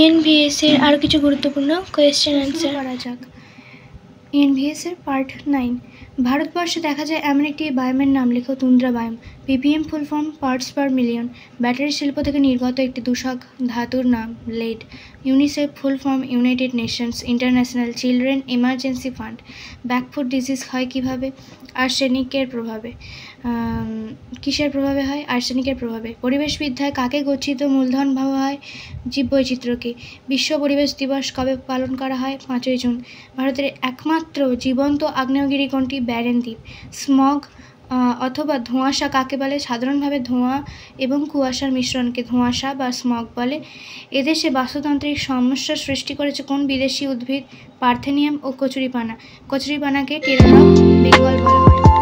NVS এর আরও কিছু গুরুত্বপূর্ণ কোয়েশ্চেন অ্যান্সার করা যাক। এনভিএস এর পার্ট 9। ভারতবর্ষে দেখা যায় এমন একটি বায়োমের নাম লেখো। Tundra biome. PPM full form parts per million. Battery শিল্প থেকে নির্গত একটি দূষক ধাতুর নাম lead. UNICEF full form United Nations International Children Emergency Fund. Blackfoot disease হয় কিভাবে? আর্সেনিকের প্রভাবে। কিসের প্রভাবে হয়? আর্সেনিকের প্রভাবে। পরিবেশবিদ্যায় কাকে গচ্ছিত মূলধন ভাবা হয়? জীববৈচিত্র্যকে। বিশ্ব পরিবেশ দিবস কবে পালন করা হয়? 5ই জুন। ভারতের একমাত্র জীবন্ত আগ্নেয়গিরি কোনটি? ব্যারেন দ্বীপ। স্মগ অথবা ধোঁয়াশা কাকে বলে? সাধারণভাবে ধোঁয়া এবং কুয়াশার মিশ্রণকে ধোঁয়াশা বা স্মগ বলে। এদেশে বাস্তুতান্ত্রিক সমস্যার সৃষ্টি করেছে কোন বিদেশি উদ্ভিদ? পার্থেনিয়াম ও কচুরিপানা। কচুরিপানাকে টেরানক বেঙ্গল বলা হয়।